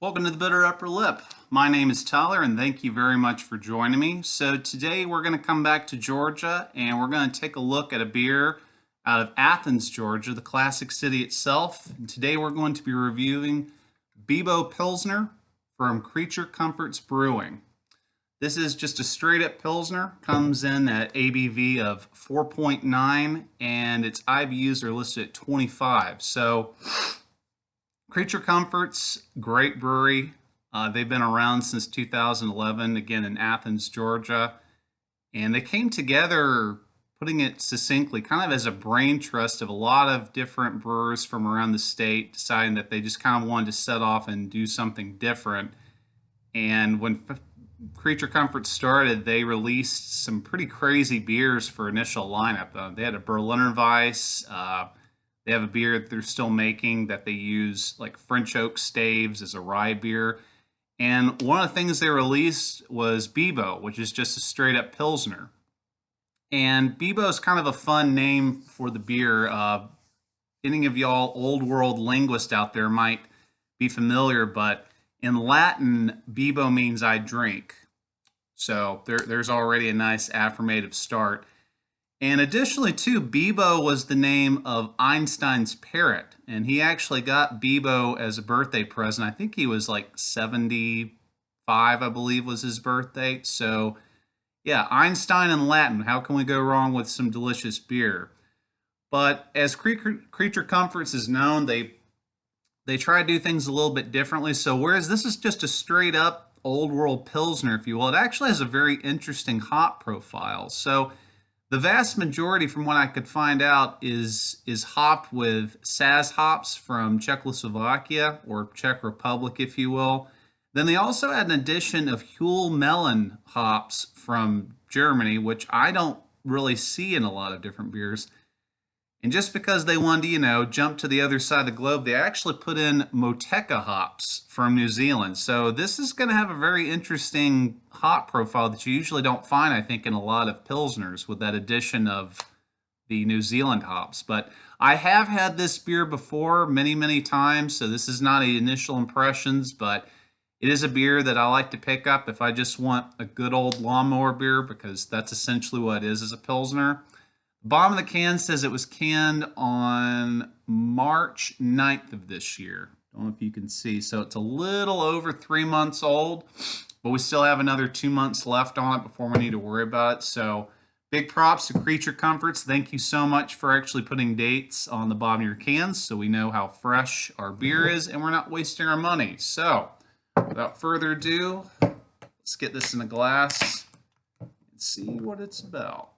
Welcome to the Bitter Upper Lip. My name is Tyler and thank you very much for joining me. So today we're going to come back to Georgia and we're going to take a look at a beer out of Athens, Georgia, the classic city itself. And today we're going to be reviewing Bibo Pilsner from Creature Comforts Brewing. This is just a straight up Pilsner, comes in at ABV of 4.9 and its IBUs are listed at 25. So Creature Comforts, great brewery. They've been around since 2011, again in Athens, Georgia. And they came together, putting it succinctly, kind of as a brain trust of a lot of different brewers from around the state, deciding that they just kind of wanted to set off and do something different. And when Creature Comforts started, they released some pretty crazy beers for initial lineup. They had a Berliner Weiss. They have a beer that they're still making that they use like French oak staves as a rye beer. And one of the things they released was Bibo, which is just a straight up Pilsner. And Bibo is kind of a fun name for the beer. Any of y'all old world linguists out there might be familiar, but in Latin, Bibo means I drink. So there's already a nice affirmative start. And additionally, too, Bibo was the name of Einstein's parrot. And he actually got Bibo as a birthday present. I think he was like 75, I believe, was his birthday. So, yeah, Einstein in Latin. How can we go wrong with some delicious beer? But as Creature Comforts is known, they try to do things a little bit differently. So whereas this is just a straight up old world Pilsner, if you will, it actually has a very interesting hop profile. So the vast majority, from what I could find out, is hopped with Saaz hops from Czechoslovakia, or Czech Republic, if you will. Then they also had an addition of Huell Melon hops from Germany, which I don't really see in a lot of different beers. And just because they wanted to, jump to the other side of the globe, they actually put in Motueka hops from New Zealand. So this is going to have a very interesting hop profile that you usually don't find, I think, in a lot of Pilsners with that addition of the New Zealand hops. But I have had this beer before many, many times, so this is not the initial impressions, but it is a beer that I like to pick up if I just want a good old Lawnmower beer, because that's essentially what it is as a Pilsner. Bottom of the can says it was canned on March 9th of this year. Don't know if you can see. So it's a little over 3 months old, but we still have another 2 months left on it before we need to worry about it. So big props to Creature Comforts. Thank you so much for actually putting dates on the bottom of your cans so we know how fresh our beer is and we're not wasting our money. So without further ado, let's get this in a glass and see what it's about.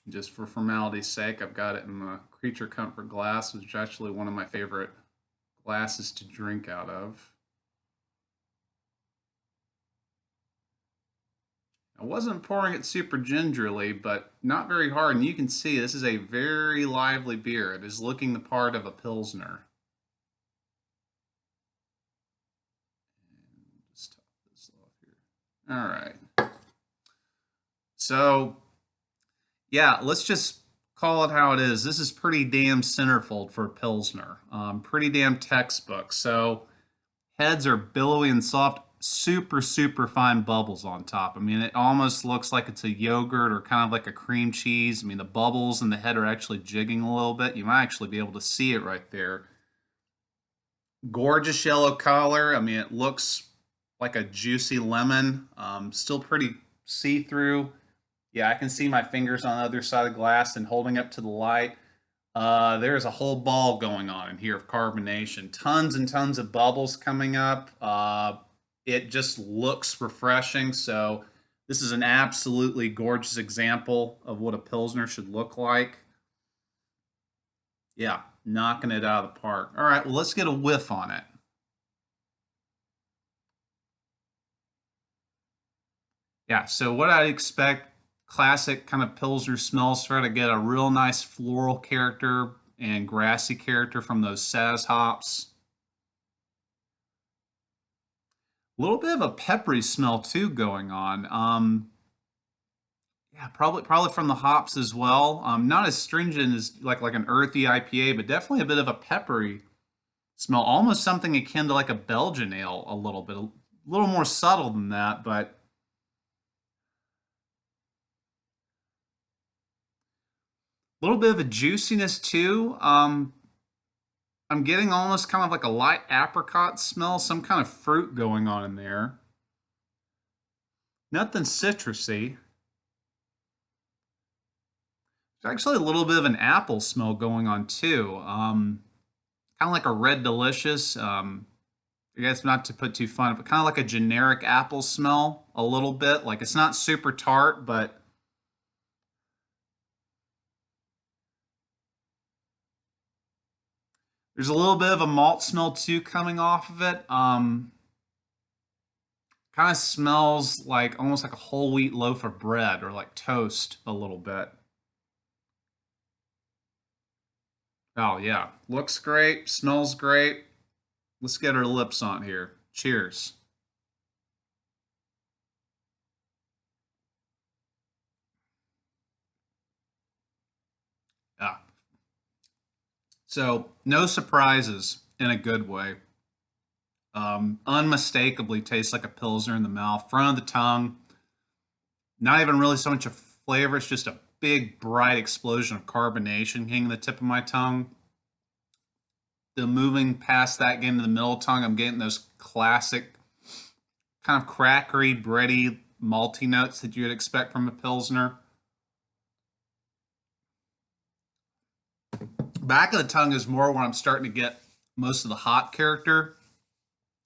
Just for formality's sake, I've got it in the Creature Comfort glass, which is actually one of my favorite glasses to drink out of. I wasn't pouring it super gingerly, but not very hard. And you can see this is a very lively beer. It is looking the part of a Pilsner. Just top this off here. All right. So yeah, let's just call it how it is. This is pretty damn centerfold for a Pilsner. Pretty damn textbook. So heads are billowy and soft, super, super fine bubbles on top. I mean, it almost looks like it's a yogurt or kind of like a cream cheese. I mean, the bubbles in the head are actually jigging a little bit. You might actually be able to see it right there. Gorgeous yellow color. I mean, it looks like a juicy lemon. Still pretty see-through. Yeah, I can see my fingers on the other side of the glass and holding up to the light. There's a whole ball going on in here of carbonation. Tons and tons of bubbles coming up. It just looks refreshing. So this is an absolutely gorgeous example of what a Pilsner should look like. Yeah, knocking it out of the park. All right, well, let's get a whiff on it. Yeah, so what I'd expect, classic kind of Pilsner smells for it. I get a real nice floral character and grassy character from those Saaz hops. A little bit of a peppery smell too going on. Yeah, probably from the hops as well. Not as stringent as like an earthy IPA, but definitely a bit of a peppery smell, almost something akin to like a Belgian ale a little bit, a little more subtle than that, but a little bit of a juiciness too. I'm getting almost kind of like a light apricot smell, some kind of fruit going on in there. Nothing citrusy. There's actually a little bit of an apple smell going on too. Kind of like a red delicious. I guess not to put too fun, but kind of like a generic apple smell a little bit. Like it's not super tart, but there's a little bit of a malt smell too coming off of it. Kind of smells like almost like a whole wheat loaf of bread or like toast a little bit. Oh yeah, looks great, smells great. Let's get our lips on here. Cheers. Yeah. So no surprises in a good way. Unmistakably tastes like a pilsner in the mouth, front of the tongue. Not even really so much a flavor; it's just a big, bright explosion of carbonation hitting the tip of my tongue. Then moving past that, getting to the middle tongue, I'm getting those classic kind of crackery, bready, malty notes that you would expect from a pilsner. Back of the tongue is more where I'm starting to get most of the hop character.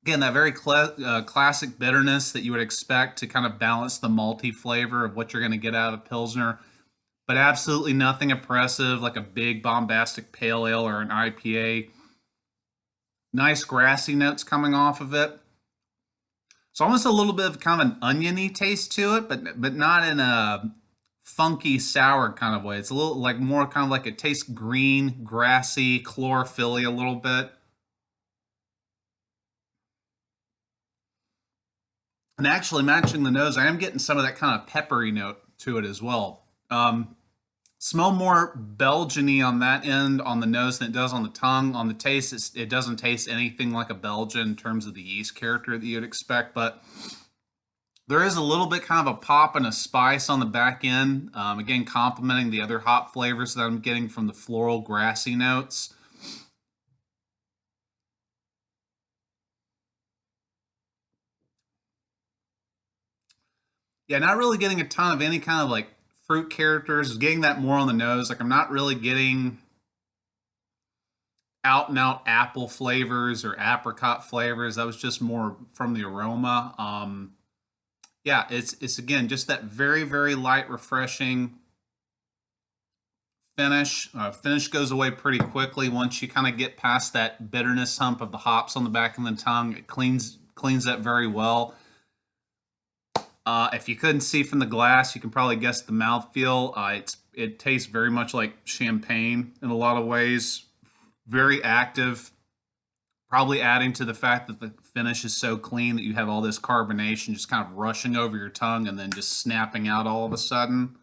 Again, that very classic bitterness that you would expect to kind of balance the malty flavor of what you're going to get out of a pilsner, but absolutely nothing oppressive like a big bombastic pale ale or an IPA. Nice grassy notes coming off of it. It's almost a little bit of kind of an oniony taste to it, but not in a funky sour kind of way. It's a little like more kind of like it tastes green, grassy, chlorophyll a little bit. And actually matching the nose, I am getting some of that kind of peppery note to it as well. Smell more Belgian-y on that end on the nose than it does on the tongue. On the taste, it doesn't taste anything like a Belgian in terms of the yeast character that you'd expect, but there is a little bit kind of a pop and a spice on the back end. Again, complementing the other hop flavors that I'm getting from the floral grassy notes. Yeah, not really getting a ton of any kind of like fruit characters. Getting that more on the nose. Like I'm not really getting out and out apple flavors or apricot flavors. That was just more from the aroma. Yeah, it's again just that very light, refreshing finish. Finish goes away pretty quickly once you kind of get past that bitterness hump of the hops on the back of the tongue. It cleans that very well. If you couldn't see from the glass, you can probably guess the mouthfeel. It tastes very much like champagne in a lot of ways. Very active, probably adding to the fact that the finish is so clean that you have all this carbonation just kind of rushing over your tongue and then just snapping out all of a sudden.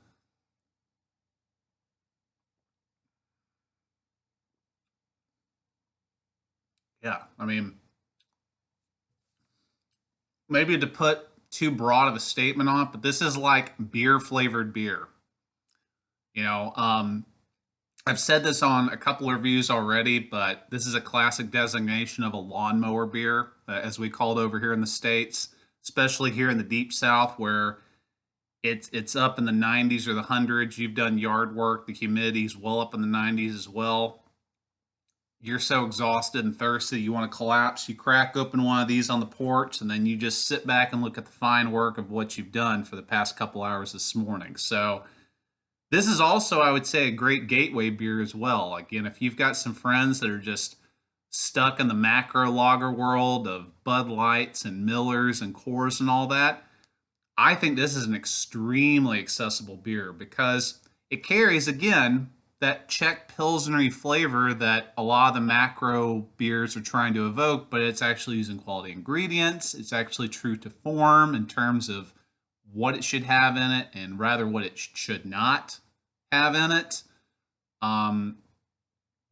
Yeah, I mean, maybe to put too broad of a statement on it, but this is like beer flavored beer. You know, I've said this on a couple of reviews already, but this is a classic designation of a lawnmower beer, as we call it over here in the States, especially here in the deep South where it's up in the 90s or the hundreds. You've done yard work, the humidity's well up in the 90s as well. You're so exhausted and thirsty, you want to collapse. You crack open one of these on the porch, and then you just sit back and look at the fine work of what you've done for the past couple hours this morning. So, this is also, I would say, a great gateway beer as well. Again, if you've got some friends that are just stuck in the macro lager world of Bud Lights and Millers and Coors and all that, I think this is an extremely accessible beer because it carries, again, that Czech Pilsnery flavor that a lot of the macro beers are trying to evoke, but it's actually using quality ingredients. It's actually true to form in terms of what it should have in it and rather what it should not have in it.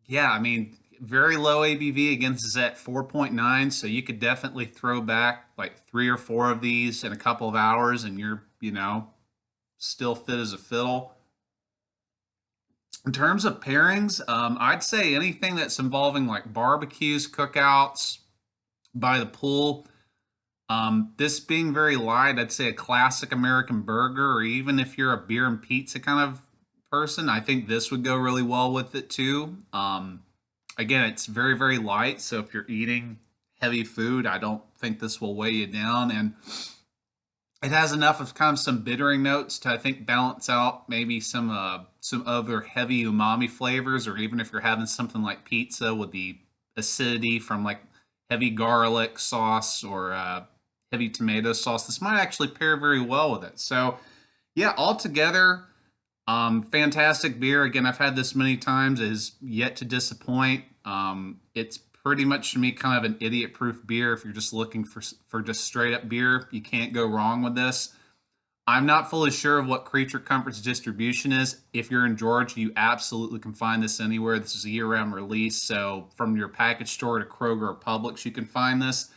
Yeah, I mean, very low ABV. Again, this is at 4.9, so you could definitely throw back like 3 or 4 of these in a couple of hours and you're, still fit as a fiddle. In terms of pairings, I'd say anything that's involving like barbecues, cookouts, by the pool. This being very light, I'd say a classic American burger, or even if you're a beer and pizza kind of person, I think this would go really well with it too. Again, it's very, very light, so if you're eating heavy food, I don't think this will weigh you down, and it has enough of kind of some bittering notes to, I think, balance out maybe some other heavy umami flavors, or even if you're having something like pizza with the acidity from like heavy garlic sauce or heavy tomato sauce, this might actually pair very well with it. So yeah, altogether, fantastic beer. Again, I've had this many times. It is yet to disappoint. It's pretty much to me kind of an idiot-proof beer. If you're just looking for just straight up beer, you can't go wrong with this. I'm not fully sure of what Creature Comfort's distribution is. If you're in Georgia, you absolutely can find this anywhere. This is a year-round release, so from your package store to Kroger or Publix, you can find this.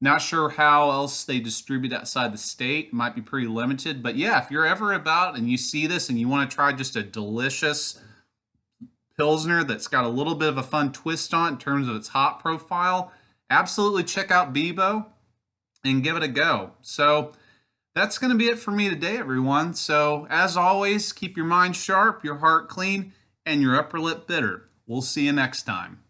Not sure how else they distribute outside the state. It might be pretty limited, but yeah, if you're ever about and you see this and you want to try just a delicious Pilsner that's got a little bit of a fun twist on it in terms of its hop profile, absolutely check out Bibo and give it a go. So that's going to be it for me today, everyone. So as always, keep your mind sharp, your heart clean, and your upper lip bitter. We'll see you next time.